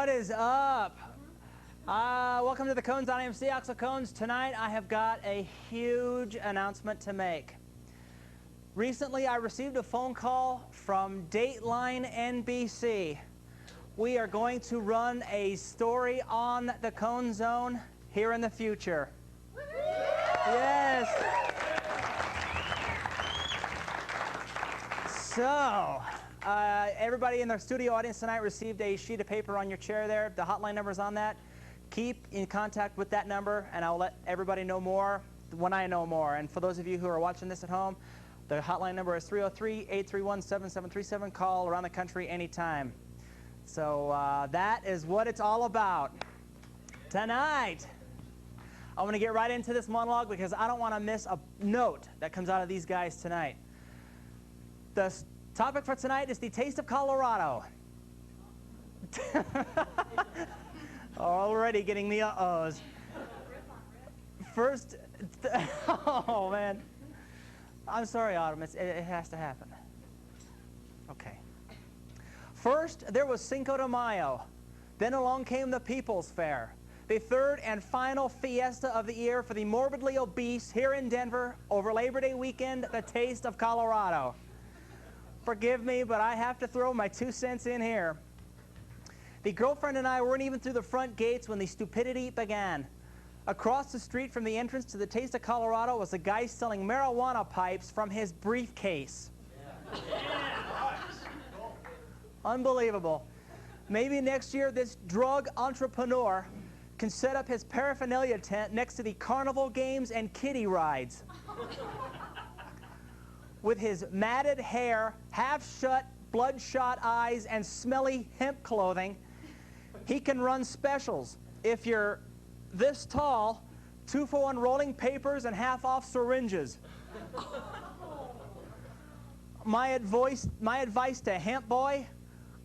What is up? Welcome to the Cones on AMC. Axl Cones. Tonight I have got a huge announcement to make. Recently I received a phone call from Dateline NBC. We are going to run a story on the Cone Zone here in the future. Yes. So, everybody in the studio audience tonight received a sheet of paper on your chair there. The hotline number is on that. Keep in contact with that number, and I'll let everybody know more when I know more. And for those of you who are watching this at home, the hotline number is 303-831-7737. Call around the country anytime. So that is what it's all about. Tonight, I'm going to get right into this monologue because I don't want to miss a note that comes out of these guys tonight. The topic for tonight is the taste of Colorado. Already getting the uh-ohs. First, oh man. I'm sorry, Autumn, it has to happen. Okay. First, there was Cinco de Mayo. Then along came the People's Fair, the third and final fiesta of the year for the morbidly obese here in Denver over Labor Day weekend, the taste of Colorado. Forgive me, but I have to throw my 2 cents in here. The girlfriend and I weren't even through the front gates when the stupidity began. Across the street from the entrance to the Taste of Colorado was a guy selling marijuana pipes from his briefcase. Yeah. Unbelievable. Maybe next year this drug entrepreneur can set up his paraphernalia tent next to the carnival games and kiddie rides. With his matted hair, half-shut, bloodshot eyes, and smelly hemp clothing, he can run specials. If you're this tall, 2-for-1 rolling papers and half-off syringes. My advice to hemp boy,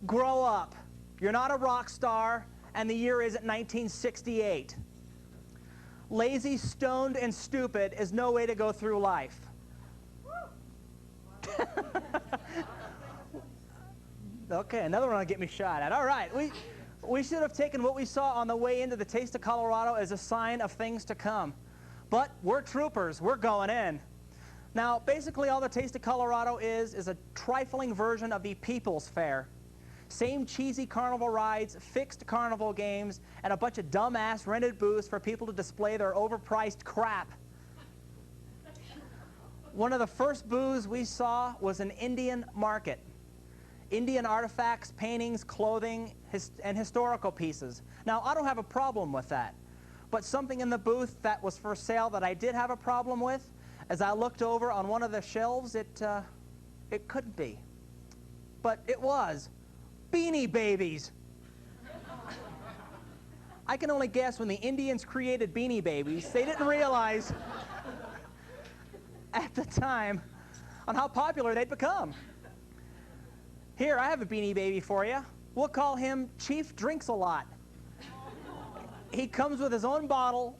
grow up. You're not a rock star, and the year is 1968. Lazy, stoned, and stupid is no way to go through life. Okay, another one will get me shot at. All right, we should have taken what we saw on the way into the Taste of Colorado as a sign of things to come. But we're troopers. We're going in. Now, basically all the Taste of Colorado is a trifling version of the People's Fair. Same cheesy carnival rides, fixed carnival games, and a bunch of dumbass rented booths for people to display their overpriced crap. One of the first booths we saw was an Indian market. Indian artifacts, paintings, clothing, and historical pieces. Now, I don't have a problem with that. But something in the booth that was for sale that I did have a problem with, as I looked over on one of the shelves, it couldn't be. But it was. Beanie Babies. I can only guess when the Indians created Beanie Babies, they didn't realize at the time on how popular they'd become. Here, I have a Beanie Baby for you. We'll call him Chief Drinks a Lot. He comes with his own bottle,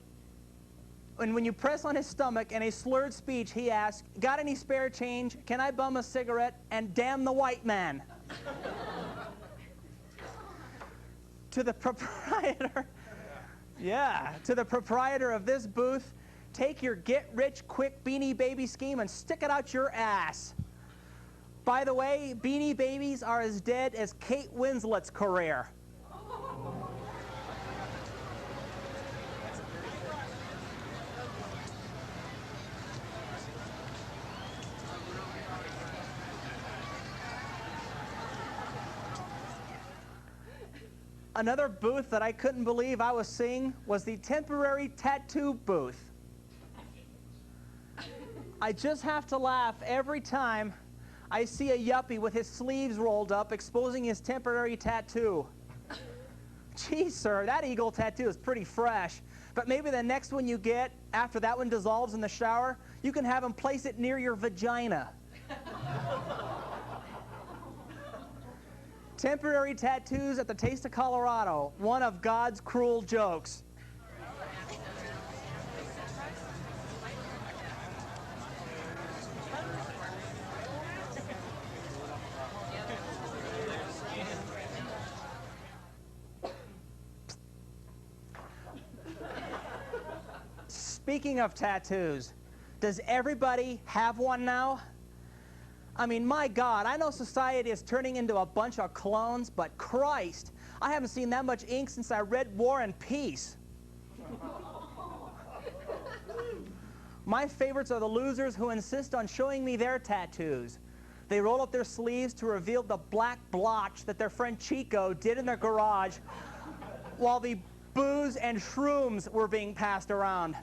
and when you press on his stomach in a slurred speech, he asks, "Got any spare change? Can I bum a cigarette? And damn the white man." To the proprietor, to the proprietor of this booth, take your get-rich-quick Beanie Baby scheme and stick it out your ass. By the way, Beanie Babies are as dead as Kate Winslet's career. Another booth that I couldn't believe I was seeing was the temporary tattoo booth. I just have to laugh every time I see a yuppie with his sleeves rolled up exposing his temporary tattoo. Geez, sir, that eagle tattoo is pretty fresh. But maybe the next one you get, after that one dissolves in the shower, you can have him place it near your vagina. Temporary tattoos at the Taste of Colorado, one of God's cruel jokes. speaking of tattoos, does everybody have one now? I mean, my God, I know society is turning into a bunch of clones, but Christ, I haven't seen that much ink since I read War and Peace. My favorites are the losers who insist on showing me their tattoos. They roll up their sleeves to reveal the black blotch that their friend Chico did in their garage while the booze and shrooms were being passed around.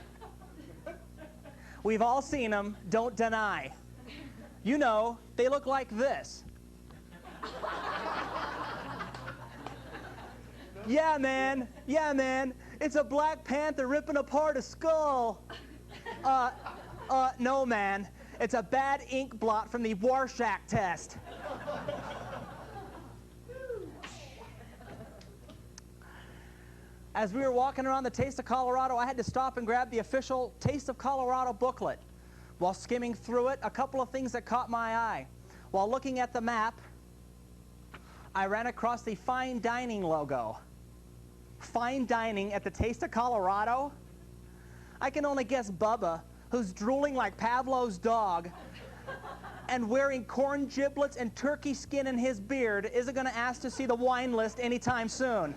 We've all seen them, don't deny. You know, they look like this. Yeah, man. It's a Black Panther ripping apart a skull. No, man. It's a bad ink blot from the Rorschach test. As we were walking around the Taste of Colorado, I had to stop and grab the official Taste of Colorado booklet. While skimming through it, a couple of things that caught my eye. While looking at the map, I ran across the fine dining logo. Fine dining at the Taste of Colorado? I can only guess Bubba, who's drooling like Pavlov's dog and wearing corn giblets and turkey skin in his beard, isn't going to ask to see the wine list anytime soon.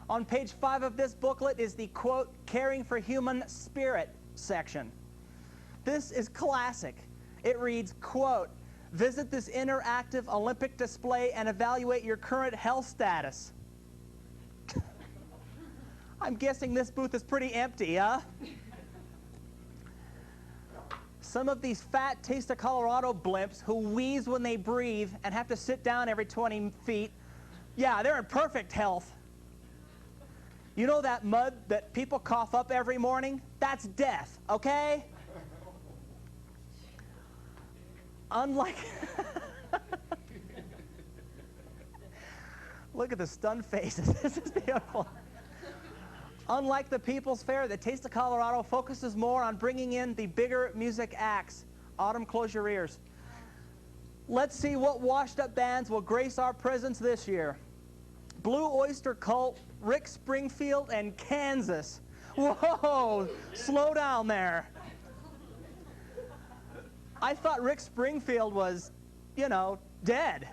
On page 5 of this booklet is the, quote, Caring for Human Spirit section. This is classic. It reads, quote, visit this interactive Olympic display and evaluate your current health status. I'm guessing this booth is pretty empty, huh? Some of these fat Taste of Colorado blimps who wheeze when they breathe and have to sit down every 20 feet, yeah, they're in perfect health. You know that mud that people cough up every morning? That's death, okay? Unlike... Look at the stunned faces. This is beautiful. Unlike the People's Fair, the Taste of Colorado focuses more on bringing in the bigger music acts. Autumn, close your ears. Let's see what washed-up bands will grace our presence this year. Blue Oyster Cult, Rick Springfield, and Kansas. Whoa, slow down there. I thought Rick Springfield was, you know, dead.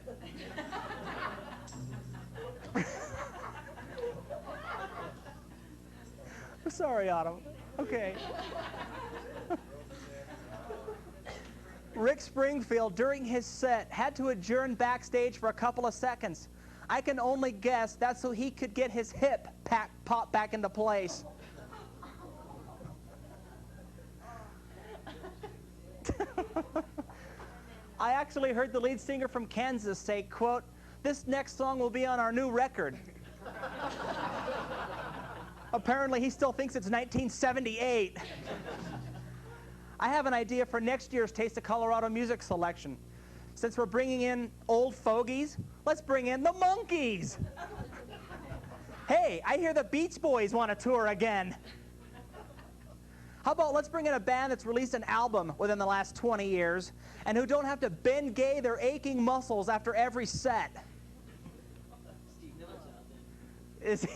Sorry, Autumn. Okay. Rick Springfield, during his set, had to adjourn backstage for a couple of seconds. I can only guess that's so he could get his hip popped back into place. I actually heard the lead singer from Kansas say, quote, this next song will be on our new record. Apparently he still thinks it's 1978. I have an idea for next year's Taste of Colorado music selection. Since we're bringing in old fogies, let's bring in the Monkees. Hey, I hear the Beach Boys want to tour again. How about let's bring in a band that's released an album within the last 20 years and who don't have to bend gay their aching muscles after every set. Is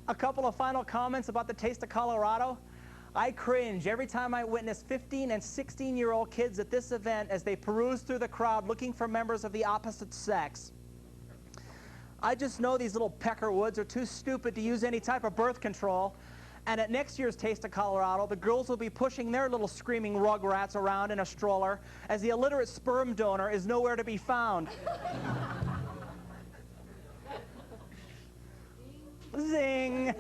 a couple of final comments about the Taste of Colorado. I cringe every time I witness 15 and 16-year-old kids at this event as they peruse through the crowd looking for members of the opposite sex. I just know these little peckerwoods are too stupid to use any type of birth control, and at next year's Taste of Colorado, the girls will be pushing their little screaming rugrats around in a stroller as the illiterate sperm donor is nowhere to be found. Zing!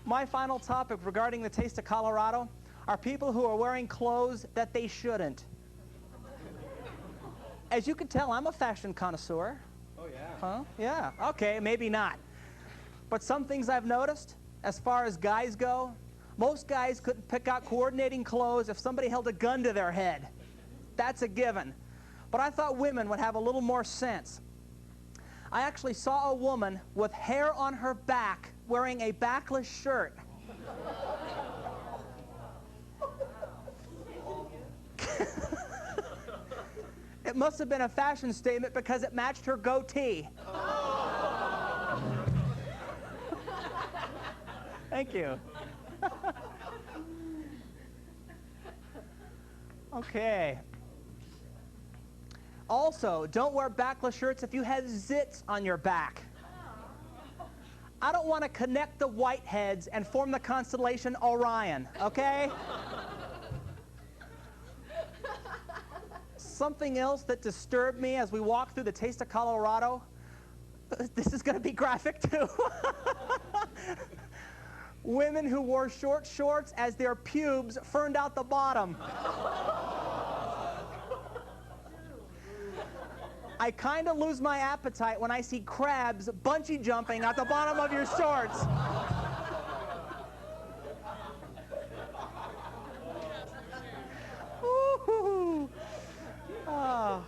My final topic regarding the Taste of Colorado are people who are wearing clothes that they shouldn't. As you can tell, I'm a fashion connoisseur. Oh, yeah. Huh? Yeah. Okay, maybe not. But some things I've noticed, as far as guys go, most guys couldn't pick out coordinating clothes if somebody held a gun to their head. That's a given. But I thought women would have a little more sense. I actually saw a woman with hair on her back wearing a backless shirt. It must have been a fashion statement because it matched her goatee. Thank you. Okay. Also, don't wear backless shirts if you have zits on your back. I don't want to connect the Whiteheads and form the constellation Orion, okay? Something else that disturbed me as we walked through the Taste of Colorado, this is going to be graphic too. Women who wore short shorts as their pubes ferned out the bottom. I kind of lose my appetite when I see crabs bungee jumping at the bottom of your shorts. Woo-hoo-hoo. Oh,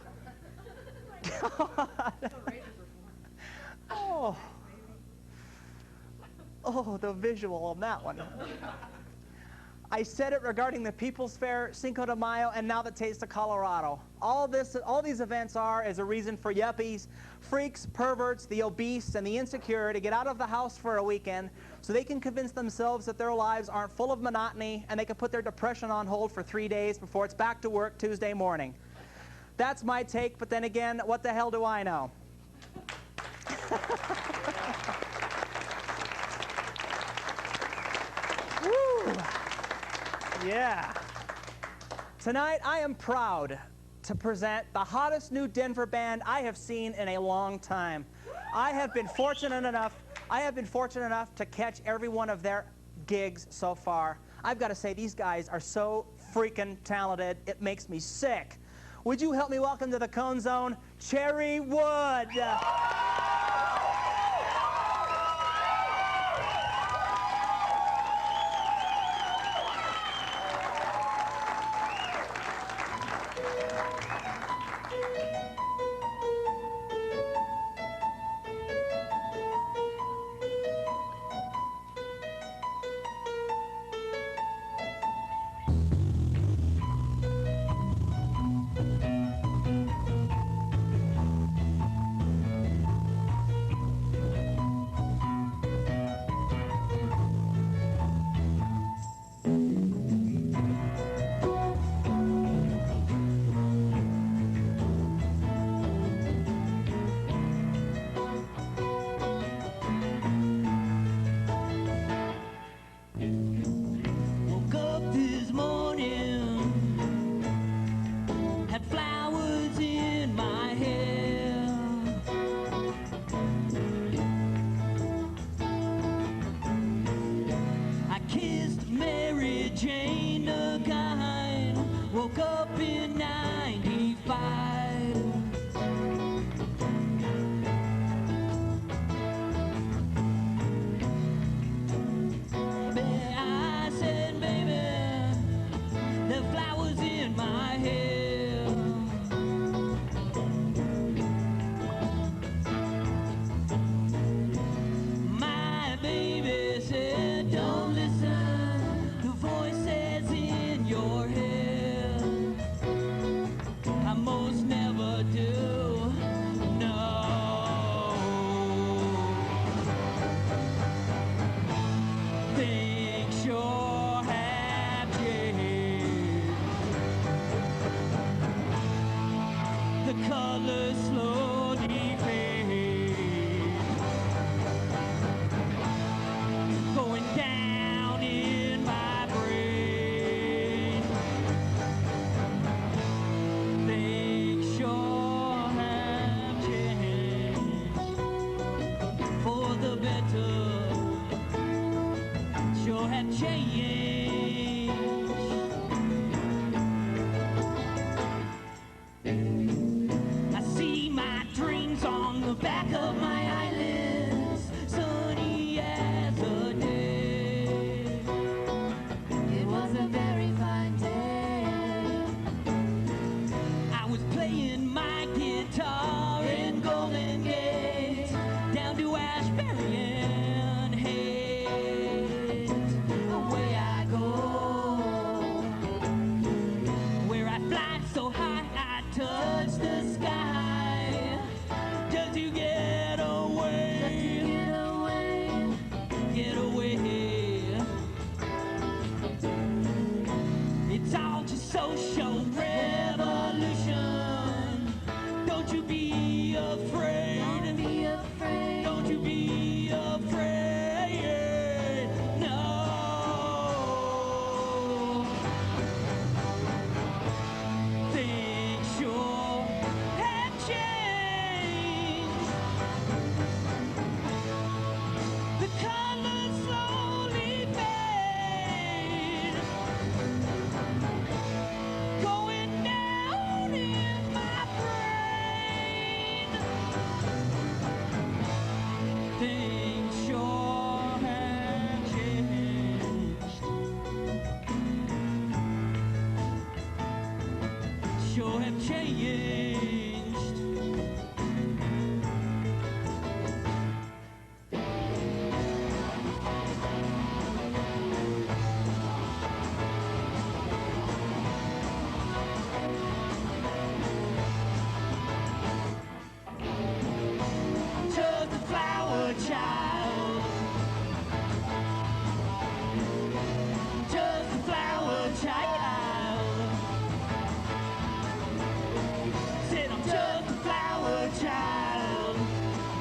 God. Oh. Oh, the visual on that one. I said it regarding the People's Fair, Cinco de Mayo, and now the Taste of Colorado. All these events is a reason for yuppies, freaks, perverts, the obese, and the insecure to get out of the house for a weekend so they can convince themselves that their lives aren't full of monotony and they can put their depression on hold for 3 days before it's back to work Tuesday morning. That's my take, but then again, what the hell do I know? Woo. Yeah. Tonight, I am proud to present the hottest new Denver band I have seen in a long time. I have been fortunate enough to catch every one of their gigs so far. I've got to say, these guys are so freaking talented, it makes me sick. Would you help me welcome to the Cone Zone, Cherrywood? Woke up in 95. I said, baby, the flowers in my hair. My baby said, don't listen to voices in your head. Most never do, no. Things sure have changed. The colors slowly fade, going down in my brain. Things sure have changed for the better. Sure have changed. I see my dreams on the back of my eyelids, sunny as a day. It was a very fine day. I was playing my guitar in Golden Gate, down to Ashbury and Hayes, way out have changed. Just a flower child. Just a flower child. Said I'm just a flower child.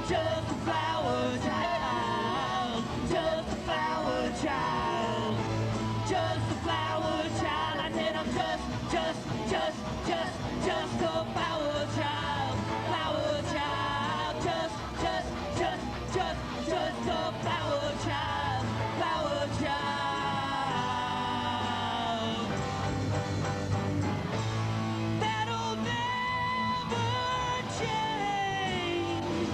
Just a flower child. Just a flower child. Just a flower child. I said I'm just a flower child. Flower child. Just a flower child. Flower child. That'll never change.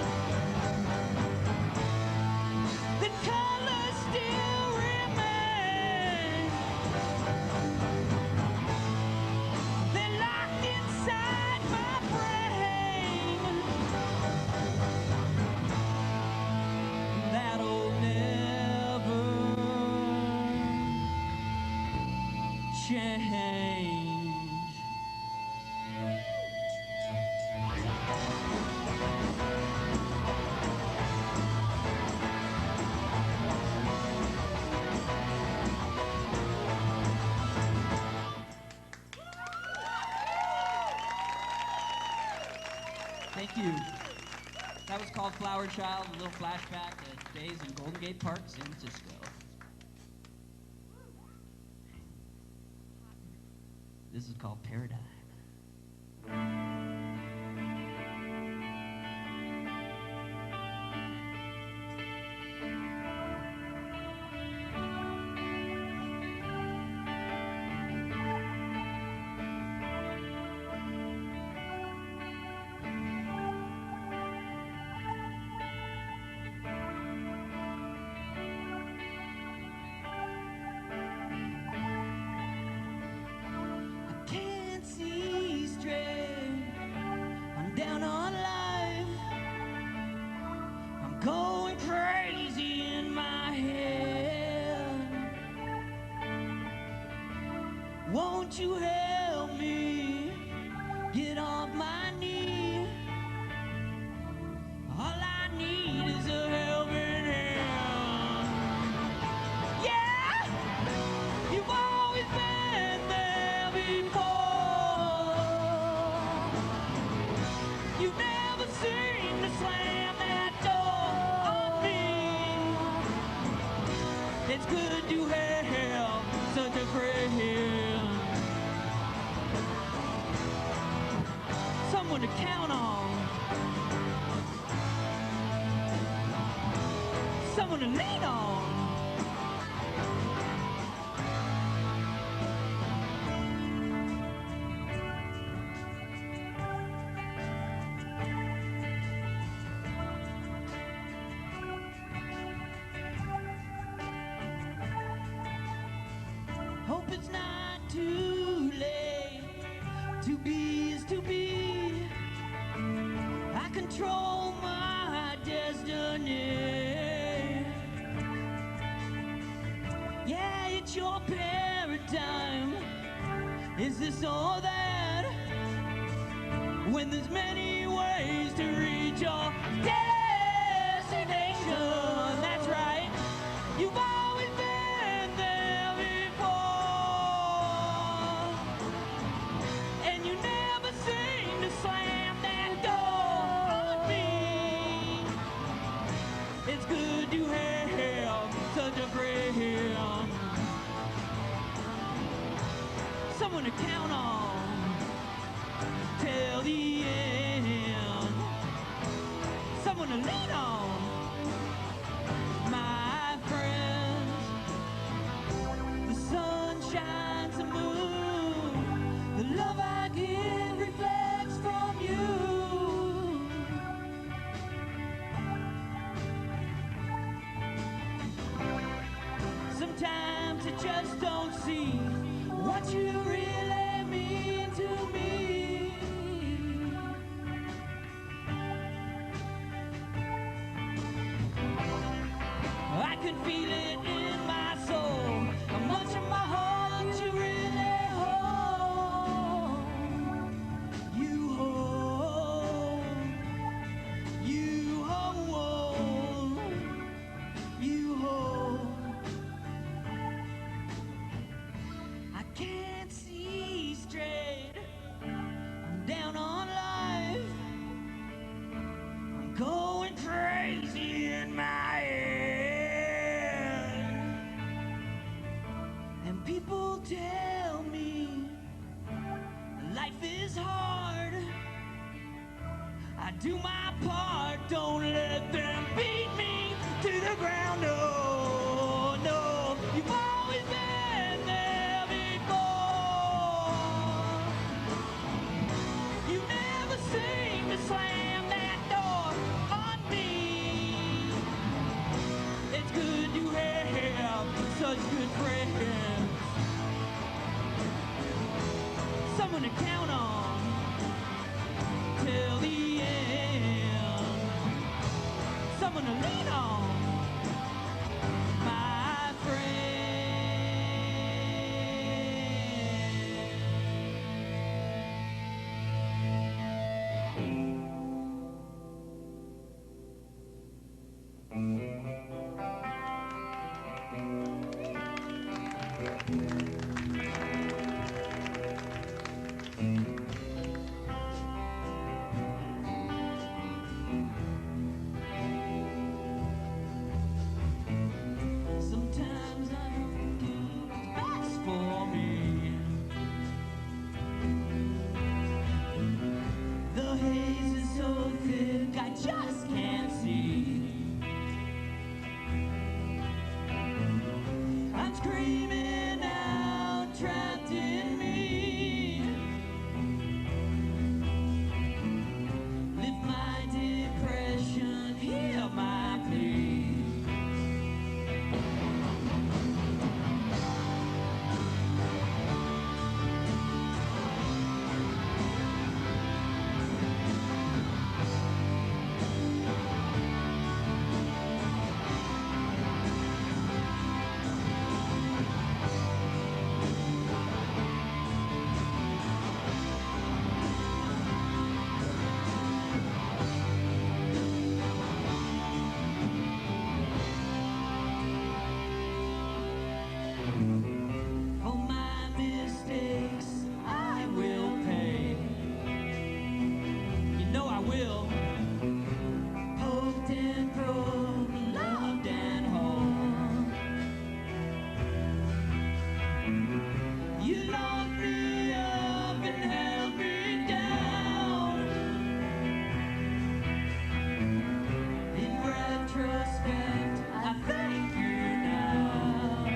The color still remains. They're locked inside my brain. That'll never change. Thank you. That was called Flower Child, a little flashback to days in Golden Gate Park, San Francisco. This is called Paradigm. Can't see straight. I'm down on life. I'm going crazy in my head. Won't you help me get off my knee? All I need is a helping hand. Yeah, you've always been there before. You've never seen me slam that door on me. It's good to have such a friend, someone to count on, someone to lean on. Hope it's not too late. To be is to be. I control my destiny. Yeah, it's your paradigm. Is this all that? When there's many ways to reach your destination. That's right. You've always been there before. And you never seem to slam that door on me. It's good to have such a friend, someone to count on till the end, someone to lean on. My friends, the sun shines, the moon, the love I give reflects from you. Sometimes I just don't see what you really mean to me. feel it in my soul. How much of my heart you really hold. You hold. You hold. You hold. I can't see straight. I'm down on life. I'm going crazy in my head. And people tell me life is hard. I do my part, don't let them beat me to the ground. No, no, you've always been there before. You never seem to slam that door on me. It's good you have such good friends. Someone to count on till the end. Someone to lean on, my friend. Sometimes I think it's best for me. The haze is so thick I just can't see. I'm screaming out, trapped in me. Lift my depression, hear my plea. For my mistakes, I will pay. You know I will. Hoped and broke, loved and whole. You locked me up and held me down. In retrospect, I thank you now.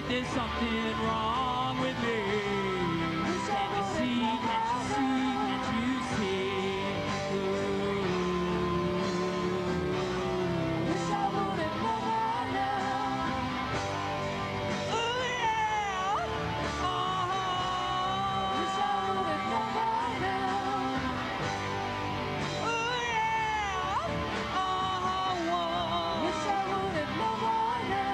There's something wrong with me. Can't you see? Can't you see? Can't you see? Wish I would've known now. Ooh yeah. Wish I would've known now. Ooh yeah. Wish I would've known now.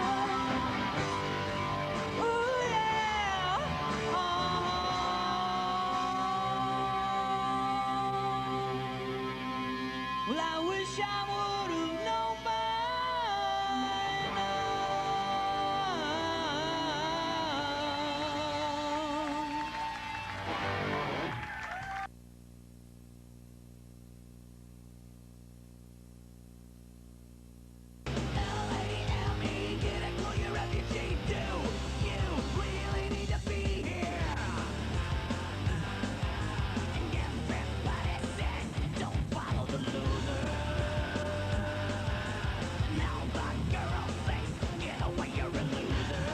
Well, I wish I would have known by now. L-A-M-E, get it, call your refugee. Do you really need to be here? And everybody said, don't follow the loser. Now the girl says, get away, you're a loser.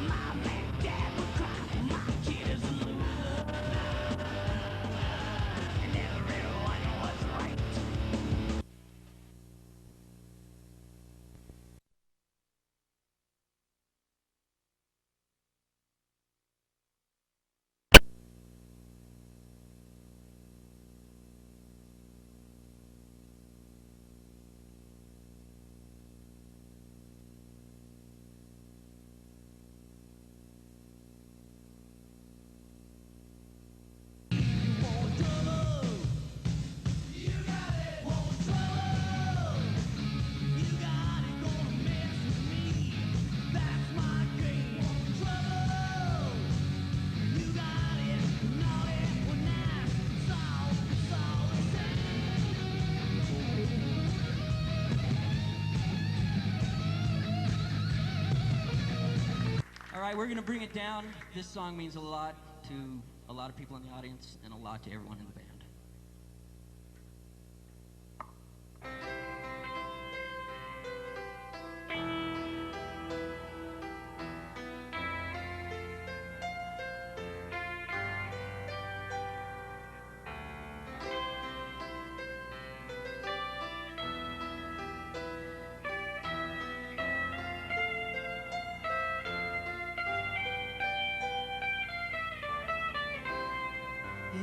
Mom and dad would cry, my kid is a loser. And everyone was right. All right, we're going to bring it down. This song means a lot to a lot of people in the audience and a lot to everyone in the band.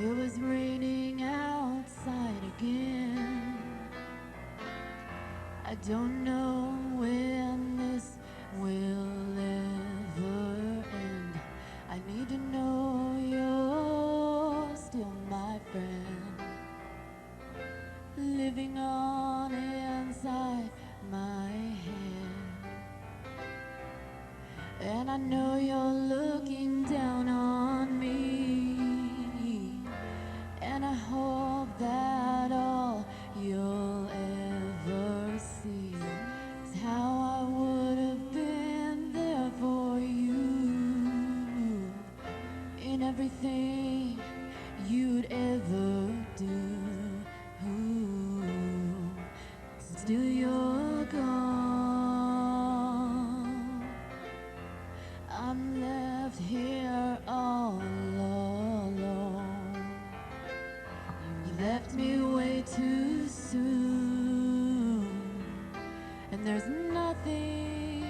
It was raining outside again. I don't know when this will ever end. I need to know you're still my friend, living on inside my head. And I know you're looking down on me. And I hope that all you'll ever see is how left me way too soon, and there's nothing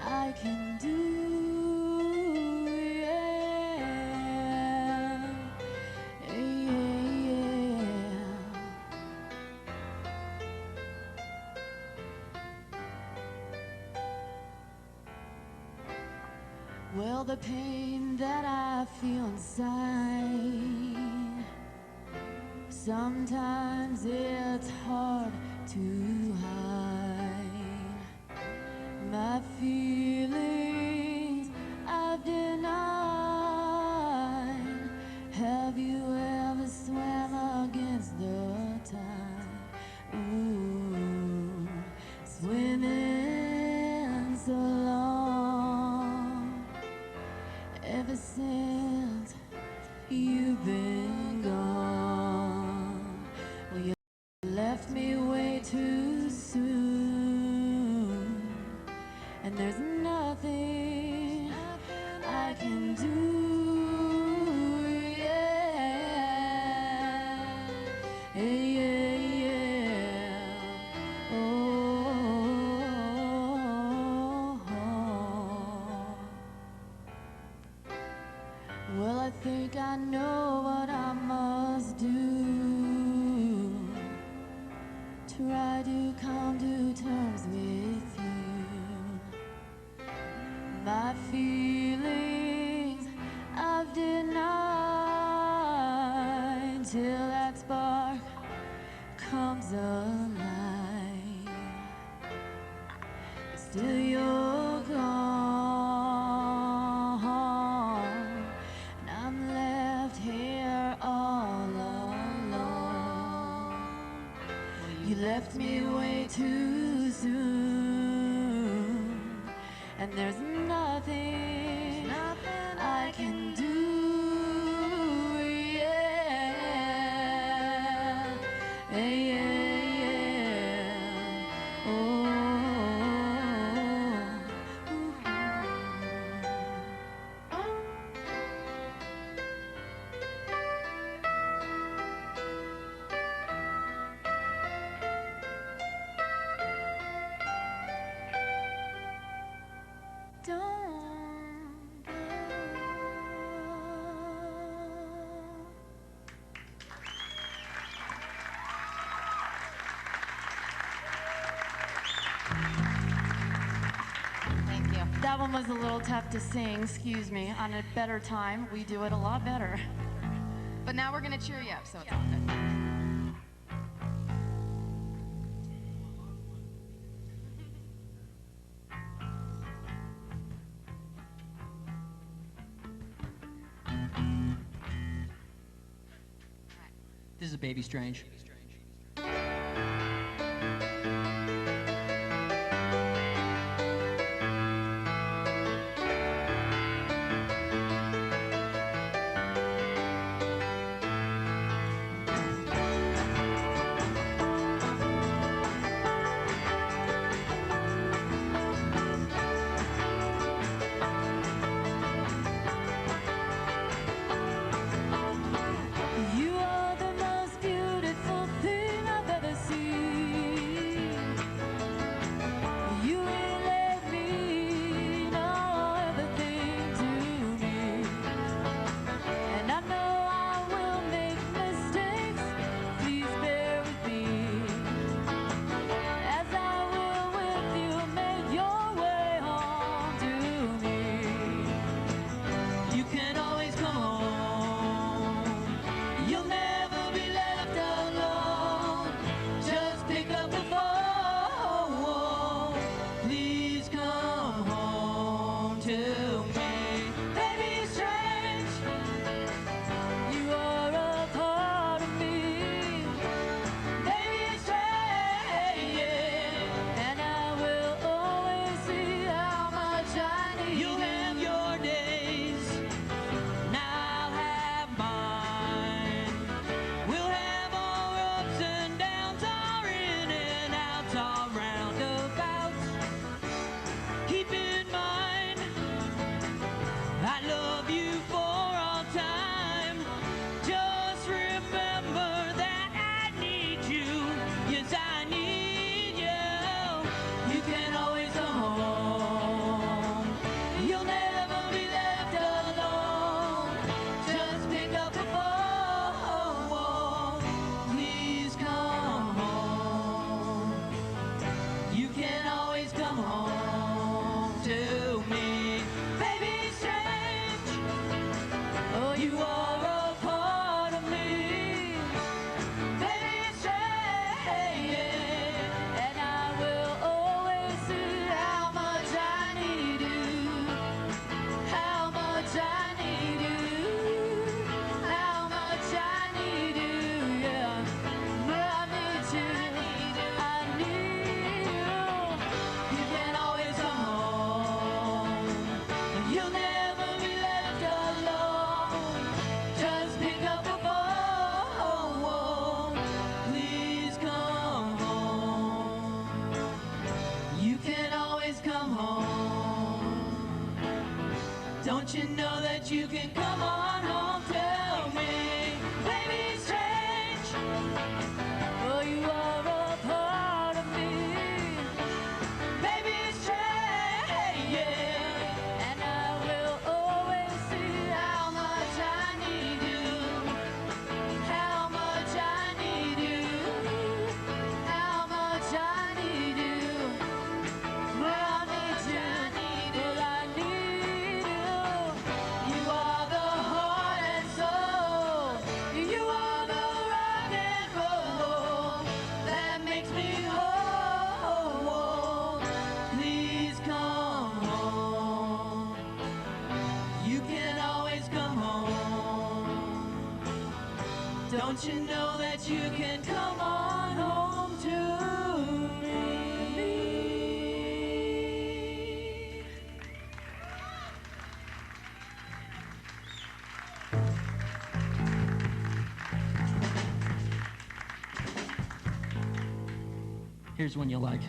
I can do. Well, the pain that I feel inside, sometimes it's hard to hide. My feelings I've denied. Have you ever swam against the tide? Ooh, swimming so long, ever since you've been gone. Well, you left me way too soon, and there's nothing I can do. Well, I think I know what I must do. Try to come to terms with you. My feelings I've denied till that spark comes alive. Still you're gone, and I'm left here all alone. You left me way too soon, and there's nothing I can do. Don't go. Thank you. That one was a little tough to sing, excuse me. On a better time, we do it a lot better. But now we're gonna cheer you up, so it's all good. This is Baby Strange. You are the most beautiful that you can come on home to me. Baby strange, oh, you are a part of me. Baby strange, yeah. And I will always see how much I need you. How much I need you. How much I need you. Well, I need you. Well, I need you. You are the heart and soul. You are the rock and roll that makes me whole. Please come home. You can always come home. Don't you know that you can come on home to me? Here's one you like.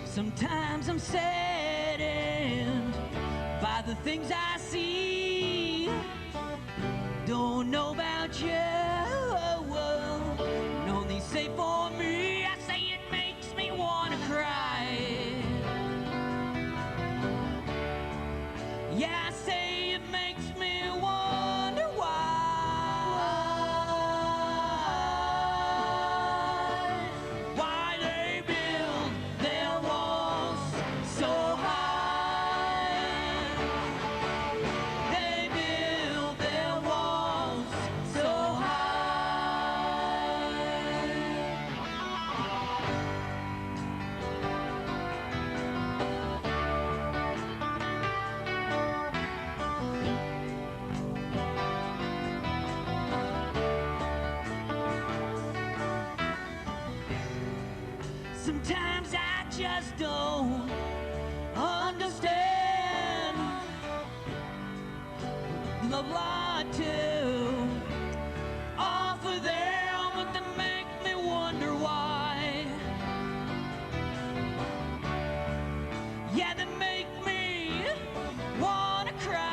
Sometimes I'm saddened by the things I see. Don't know about you, and only say for me, I say it makes me wanna cry. Yeah, I say it makes me wonder why. Why they build their walls so high. They build their walls so high. Sometimes I just don't understand. Love lot to offer them, but they make me wonder why. Yeah, they make me wanna cry.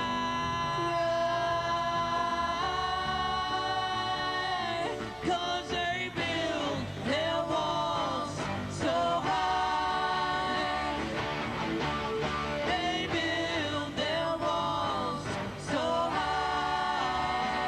'Cause they build their walls so high. They build their walls so high.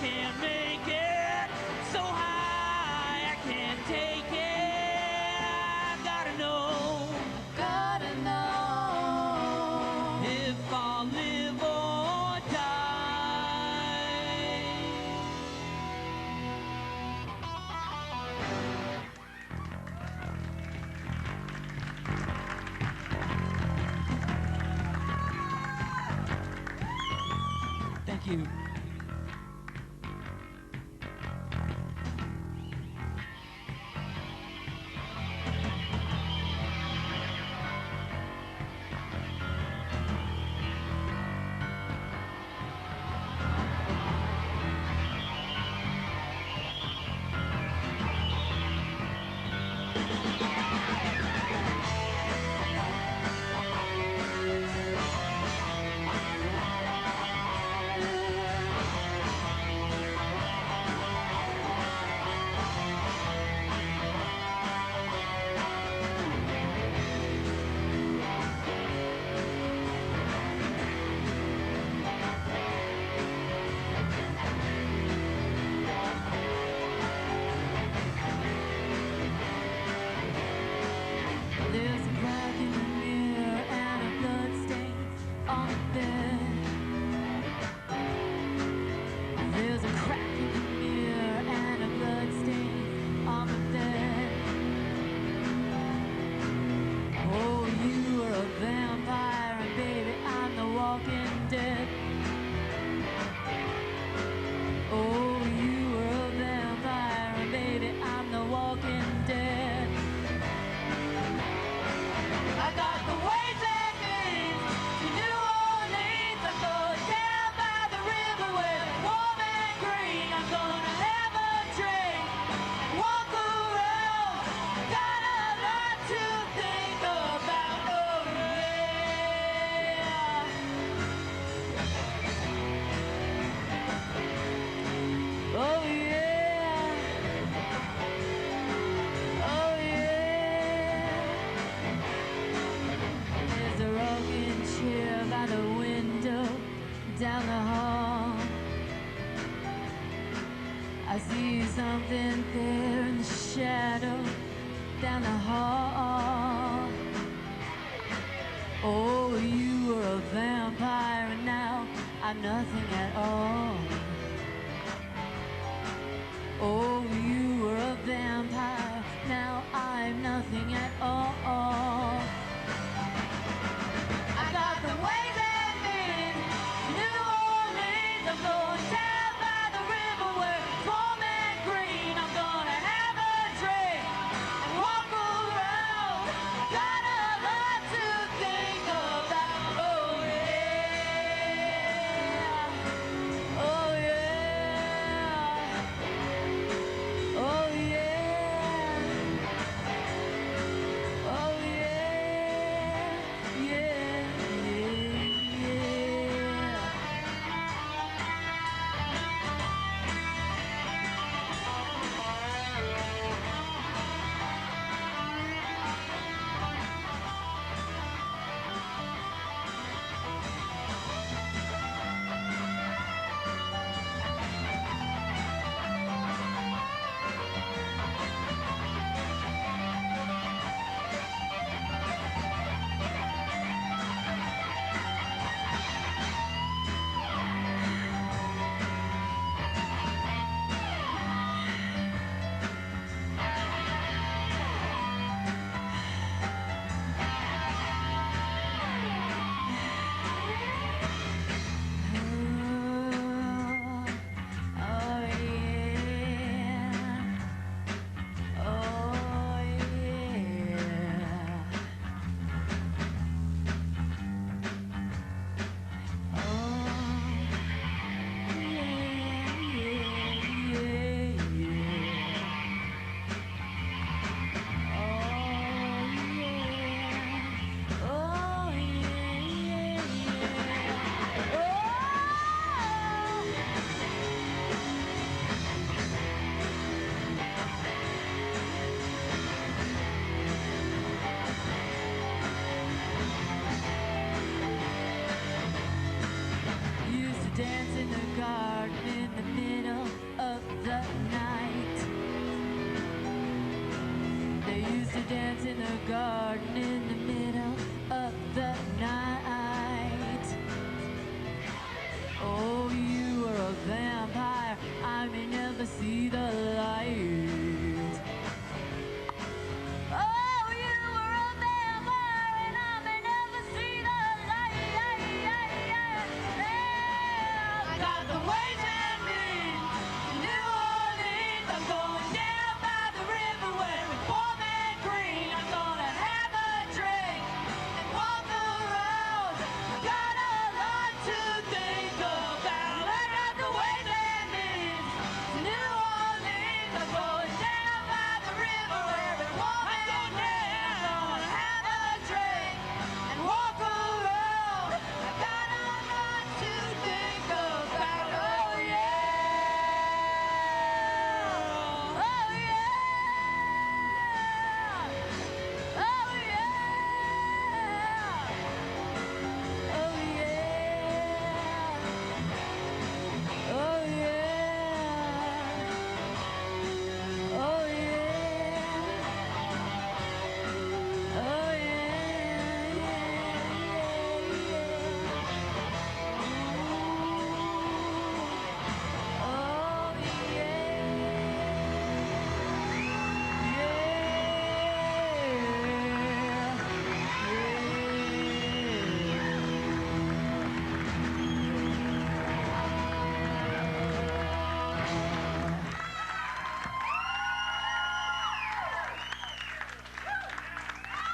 can't make it. So high, I can't take it. I've gotta know if I'll live or die. Thank you. There's a crack in the mirror and a blood stain on the bed. There's a crack in the mirror and a blood stain on the bed. Oh, you are a vampire and baby, I'm the walking dead. Oh, you are a vampire and baby, I'm the walking dead. I got the ways and means to New Orleans. I'm going down by the river where it's warm and green. I'm gonna have a drink, walk around. Got a lot to think about. Oh yeah. Oh yeah. Oh yeah. There's a rocking chair by the window down the hall. I see something there in the shadow down the hall. Oh, you were a vampire and now I'm nothing at all. Oh, you were a vampire, now I'm nothing at all. I got the ways and means to New Orleans. I'm going down by the river where it's warm and green. I'm gonna have a drink and walk around. Got a lot to think about. Oh yeah. Oh yeah.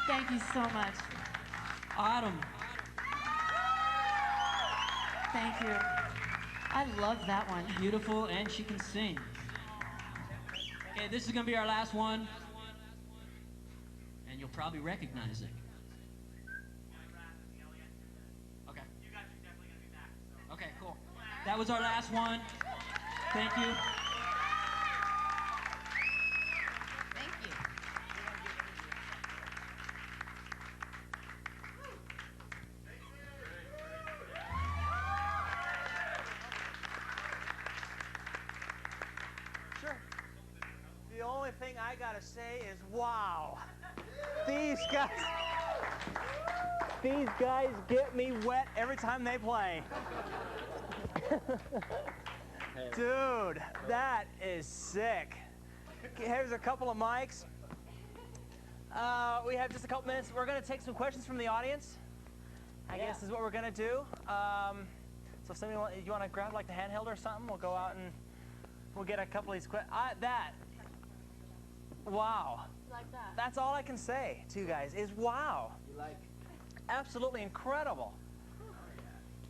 Thank you so much. Autumn. Thank you. I love that one. Beautiful, and she can sing. Okay, this is gonna be our last one. And you'll probably recognize it. Okay. You guys are definitely gonna be back. So. Okay, cool. That was our last one. Thank you. Thank you. Sure. The only thing I gotta say is, wow. These guys get me wet every time they play. Dude, that is sick. Here's a couple of mics. We have just a couple minutes. We're gonna take some questions from the audience. I guess is what we're gonna do. So if somebody you want to grab like the handheld or something, we'll go out and we'll get a couple of these questions. Wow. Like that. That's all I can say to you guys is wow. You like? Absolutely incredible.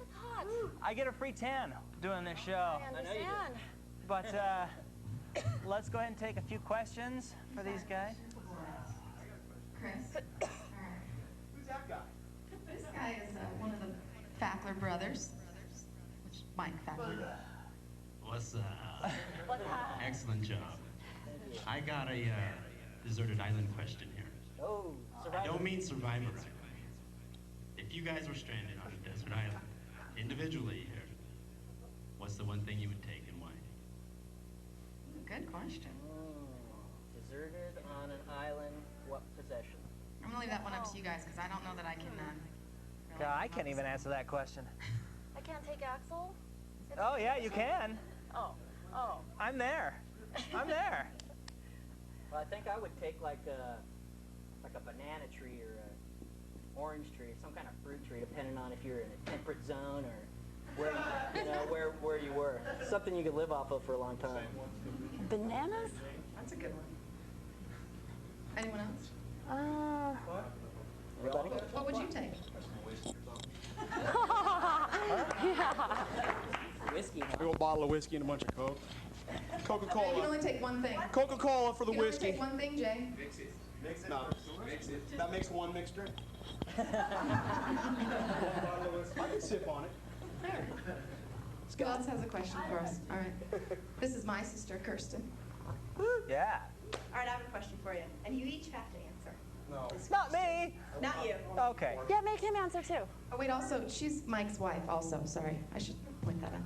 It's hot. I get a free tan doing this show. I understand. But let's go ahead and take a few questions for these guys. Chris? All right. Who's that guy? This guy is one of the Fackler brothers, which Mike Fackler. What's up? Excellent job. I got a deserted island question here. Oh, I don't mean Survivor Island. If you guys were stranded on a desert island, individually here, what's the one thing you would take and why? Good question. Deserted on an island, what possession? I'm gonna leave that one up to you guys because I don't know that I can. Really God, I can't even answer that question. I can't take Axl? Oh yeah, you can. Oh. I'm there. I'm there. Well, I think I would take like a banana tree or a orange tree, some kind of fruit tree, depending on if you're in a temperate zone or where you were. Something you could live off of for a long time. Bananas? That's a good one. Anyone else? Everybody? What would you take? Whiskey. Big old bottle of whiskey and a bunch of Coke. You can Coca-Cola. only take one thing. Coca-Cola for the You can only whiskey. take one thing, Jay. No. That makes one mixed drink. I can sip on it. Who else has a question for us? All right. This is my sister, Kirsten. Yeah. All right, I have a question for you, and you each have to answer. No. Not me. Not you. Okay. Yeah, make him answer too. Oh, wait, also, she's Mike's wife also. Sorry, I should point that out.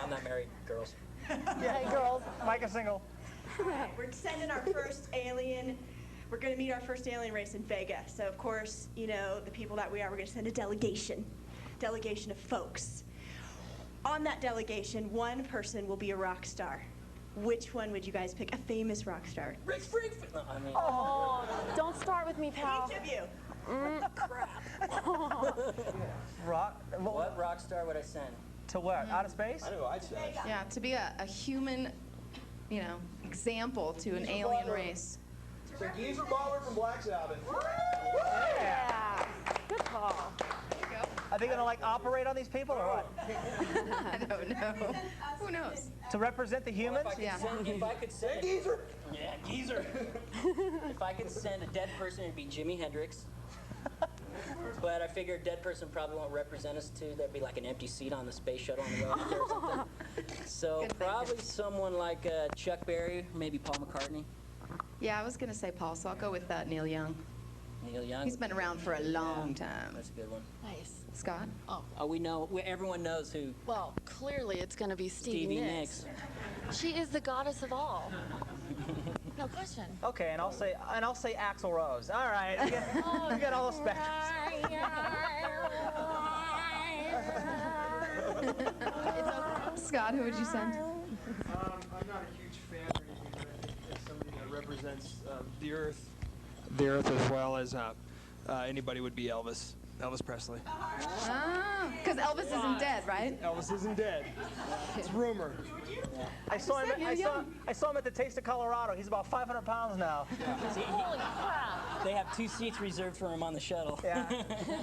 I'm not married, girls. Yeah, hey girls. Mike is single. All right, we're sending our first alien. We're going to meet our first alien race in Vega. So, of course, you know, the people that we are, we're going to send a delegation of folks. On that delegation, one person will be a rock star. Which one would you guys pick? A famous rock star. Rick Springfield. No, I mean, Oh, don't start with me, pal. Each of you. Rock. what rock star would I send? To what? Out of space? I know, I'd say. Yeah, to be a human, you know, example to an alien race. It's a geezer baller from Black Sabbath. Yeah. Good call. There you go. Are they gonna like operate on these people or what? I don't know. Who knows? To represent the humans? If I could send Geezer. Yeah, geezer. If I could send a dead person, it'd be Jimi Hendrix. But I figure a dead person probably won't represent us too. There'd be like an empty seat on the space shuttle on the way out there or something. So Good probably someone like Chuck Berry, maybe Paul McCartney. Yeah, I was going to say Paul, so I'll go with Neil Young. Neil Young. He's been around for a long time. That's a good one. Nice. Scott? Oh, we know. Everyone knows who. Well, clearly it's going to be Stevie Nicks. She is the goddess of all. No question. Okay, and I'll say Axl Rose. All right, you get all the specs. Scott, who would you send? I'm not a huge fan or anything, but I think as somebody that represents the Earth as well as anybody would be Elvis. Elvis Presley. Oh, because Elvis isn't dead, right? Elvis isn't dead. It's rumor. I saw him at the Taste of Colorado. He's about 500 pounds now. Holy crap. They have 2 seats reserved for him on the shuttle. Yeah.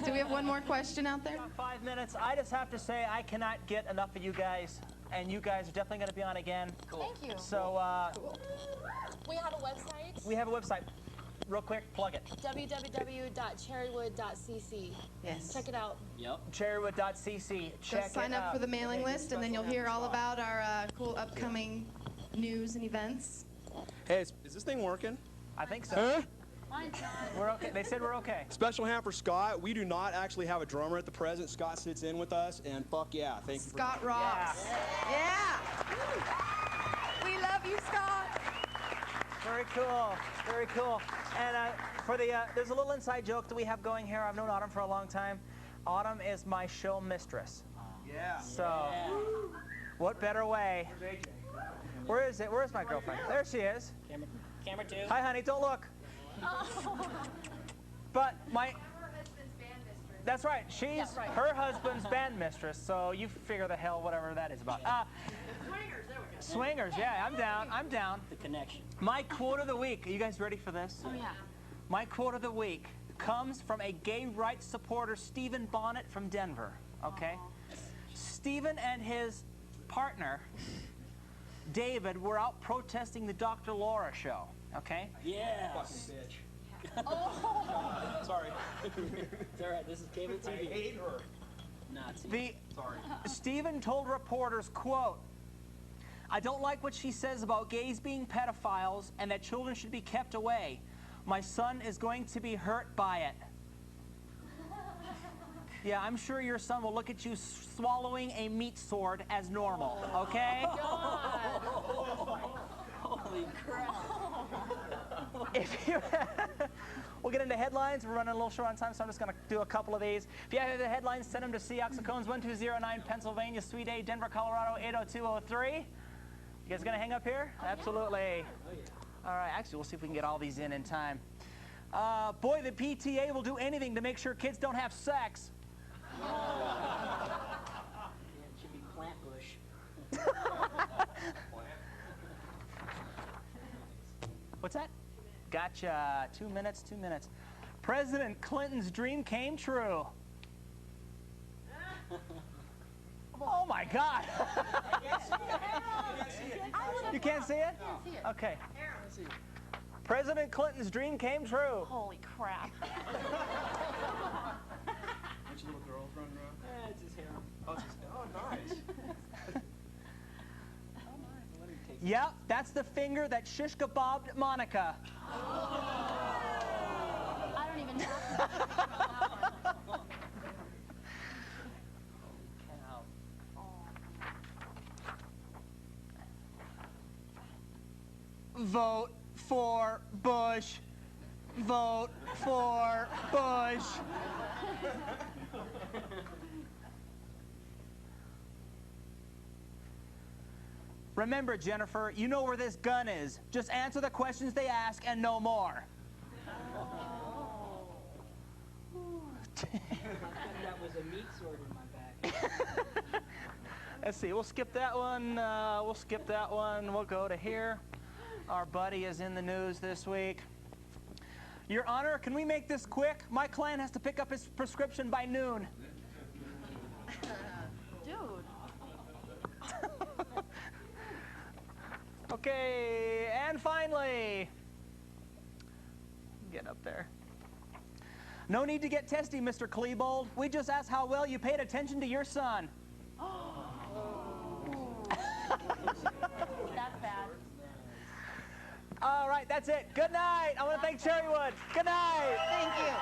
Do we have one more question out there? 5 minutes. I just have to say I cannot get enough of you guys, and you guys are definitely going to be on again. Cool. Thank you. So We have a website. we have a website. Real quick, plug it. www.cherrywood.cc. Yes. Check it out. Yep. Cherrywood.cc. Check Just sign it up out. for the mailing list, and then you'll hear all about our cool upcoming news and events. Hey, is this thing working? I think so. Huh? We're okay. They said we're okay. Special hand for Scott. We do not actually have a drummer at the present. Scott sits in with us, and fuck yeah, thank you. Scott rocks. Yeah. We love you, Scott. Very cool. Very cool. And for the there's a little inside joke that we have going here. I've known Autumn for a long time. Autumn is my show mistress. Yeah. So, what better way? Where is it? Where is my girlfriend? There she is. Camera 2. Hi, honey. Don't look. But my. That's right. She's her husband's band mistress. So you figure the hell whatever that is about. Swingers, there we go. Swingers. Yeah, I'm down. I'm down. The connection. My quote of the week. Are you guys ready for this? Oh, yeah. My quote of the week comes from a gay rights supporter, Stephen Bonnet from Denver. Okay? Stephen and his partner, David, were out protesting the Dr. Laura show. Okay? Yeah. Fucking bitch. Oh. Sorry. It's all right. This is cable TV. I hate her. Nazi. Sorry. Stephen told reporters, quote, "I don't like what she says about gays being pedophiles and that children should be kept away. My son is going to be hurt by it." Yeah, I'm sure your son will look at you swallowing a meat sword as normal, okay? Holy crap. If you, we'll get into headlines. We're running a little short on time, so I'm just going to do a couple of these. If you have the headlines, send them to C. Axl Cones, 1209 Pennsylvania, Suite A, Denver, Colorado, 80203. You guys going to hang up here? Absolutely. All right, actually, we'll see if we can get all these in time. Boy, the PTA will do anything to make sure kids don't have sex. Yeah, it should be plant bush. What's that? Gotcha. 2 minutes, 2 minutes. President Clinton's dream came true. Oh my God. You can't see it? Okay. President Clinton's dream came true. Holy crap. Bunch of little girls running around. It's his hair. Oh, it's just, oh, nice. Yep, that's the finger that shish kebabbed Monica. I don't even know. Vote for Bush. Vote for Bush. Remember, Jennifer, you know where this gun is. Just answer the questions they ask and no more. That was a meat sword in my back. Let's see, we'll skip that one. We'll go to here. Our buddy is in the news this week. Your Honor, can we make this quick? My client has to pick up his prescription by noon. Dude. Okay, and finally, get up there. No need to get testy, Mr. Klebold. We just asked how well you paid attention to your son. That's bad. All right, that's it. Good night. I want to thank Cherrywood. Good night. Thank you.